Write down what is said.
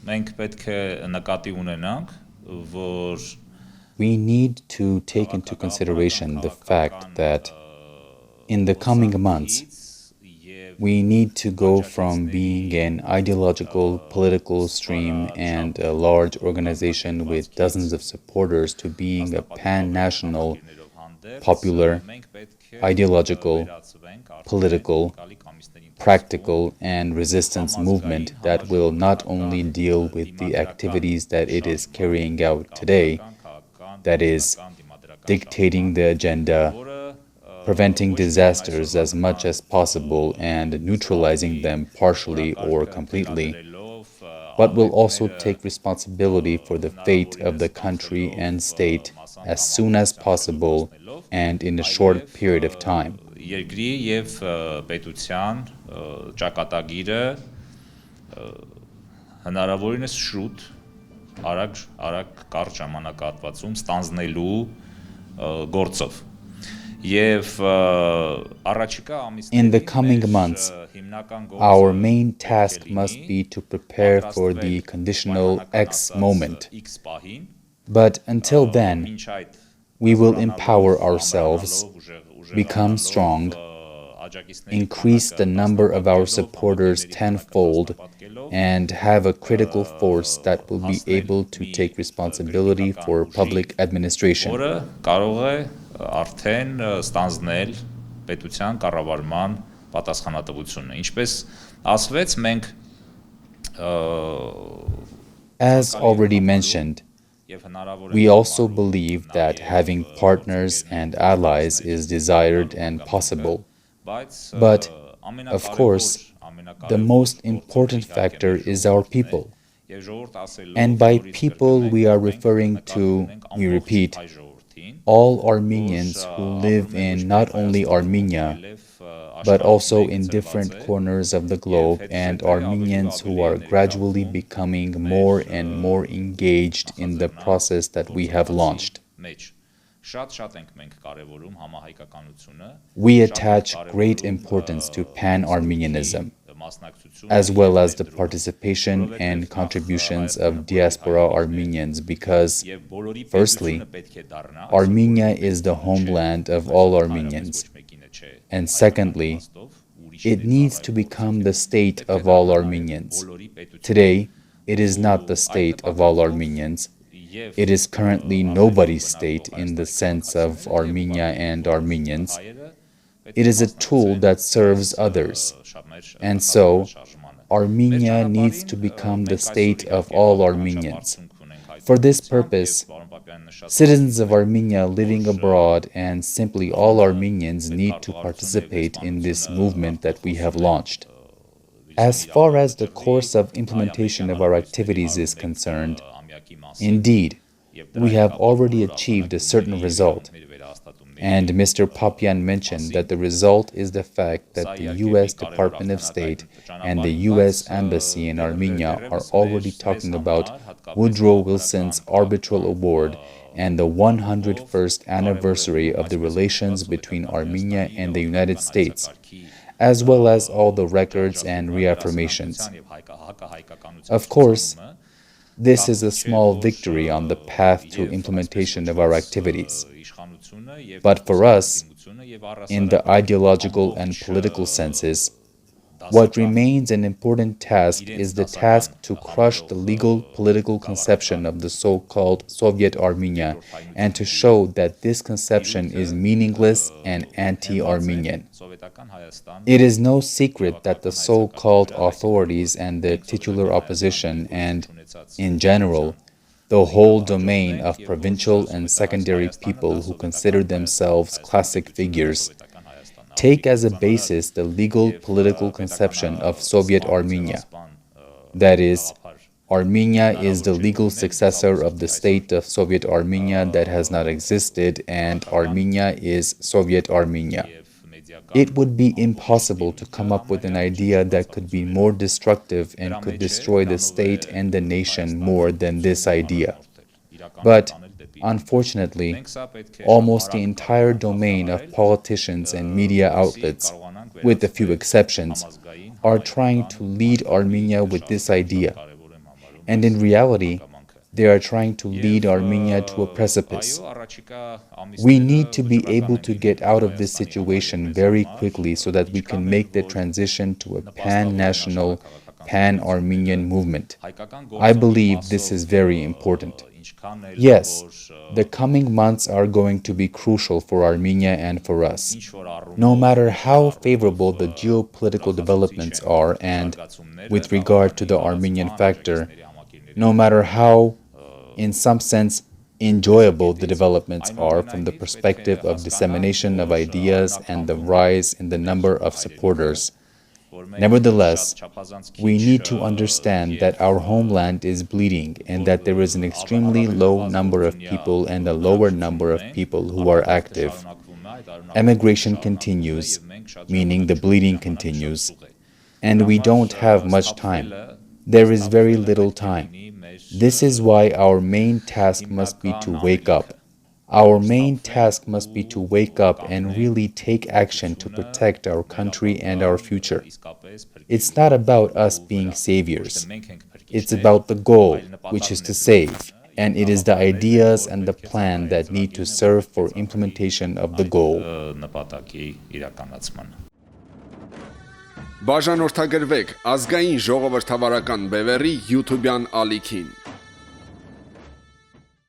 մենք պետք է նկատի ունենանք, որ we need to take into consideration the fact that in the coming months, we need to go from being an ideological political stream and a large organization with dozens of supporters to being a pan-national, popular, ideological, political, practical, and resistance movement that will not only deal with the activities that it is carrying out today, that is, dictating the agenda, preventing disasters as much as possible and neutralizing them partially or completely, but will also take responsibility for the fate of the country and state as soon as possible and in a short period of time. Երկրի եւ պետության ճակատագիրը հնարավորինս շուտ արագ կարճ ժամանակահատվածում ստանձնելու գործով. In the coming months, our main task must be to prepare for the conditional X moment. But until then, we will empower ourselves, become strong, increase the number of our supporters tenfold, and have a critical force that will be able to take responsibility for public administration. Արդեն ստանձնել պետության կառավարման պատասխանատվությունը. Ինչպես ասվեց, մենք As already mentioned, we also believe that having partners and allies is desired and possible. But, of course, the most important factor is our people. And by people we are referring to, we repeat, all Armenians who live in not only Armenia, but also in different corners of the globe, and Armenians who are gradually becoming more and more engaged in the process that we have launched. We attach great importance to Pan-Armenianism, as well as the participation and contributions of diaspora Armenians because, firstly, Armenia is the homeland of all Armenians, and secondly, it needs to become the state of all Armenians. Today, it is not the state of all Armenians. It is currently nobody's state in the sense of Armenia and Armenians. It is a tool that serves others. And so, Armenia needs to become the state of all Armenians. For this purpose, citizens of Armenia living abroad and simply all Armenians need to participate in this movement that we have launched. As far as the course of implementation of our activities is concerned, indeed, we have already achieved a certain result. And Mr. Papian mentioned that the result is the fact that the U.S. Department of State and the U.S. Embassy in Armenia are already talking about Woodrow Wilson's arbitral award and the 101st anniversary of the relations between Armenia and the United States, as well as all the records and reaffirmations. Of course, this is a small victory on the path to implementation of our activities. But for us, in the ideological and political senses, what remains an important task is the task to crush the legal political conception of the so-called Soviet Armenia and to show that this conception is meaningless and anti-Armenian. It is no secret that the so-called authorities and the titular opposition and, in general, the whole domain of provincial and secondary people who consider themselves classic figures take as a basis the legal political conception of Soviet Armenia. That is, Armenia is the legal successor of the state of Soviet Armenia that has not existed, and Armenia is Soviet Armenia. It would be impossible to come up with an idea that could be more destructive and could destroy the state and the nation more than this idea. But, unfortunately, almost the entire domain of politicians and media outlets, with a few exceptions, are trying to lead Armenia with this idea. And in reality, they are trying to lead Armenia to a precipice. We need to be able to get out of this situation very quickly so that we can make the transition to a pan-national, pan-Armenian movement. I believe this is very important. Yes, the coming months are going to be crucial for Armenia and for us. No matter how favorable the geopolitical developments are, and with regard to the Armenian factor, no matter how, in some sense, enjoyable the developments are from the perspective of dissemination of ideas and the rise in the number of supporters. Nevertheless, we need to understand that our homeland is bleeding and that there is an extremely low number of people and a lower number of people who are active. Emigration continues, meaning the bleeding continues, and we don't have much time. There is very little time. This is why our main task must be to wake up. Our main task must be to wake up and really take action to protect our country and our future. It's not about us being saviors. It's about the goal, which is to save, and it is the ideas and the plan that need to serve for implementation of the goal. Բաժանորդագրվեք Ազգային-Ժողովրդավարական Բևեռի YouTube-յան ալիքին։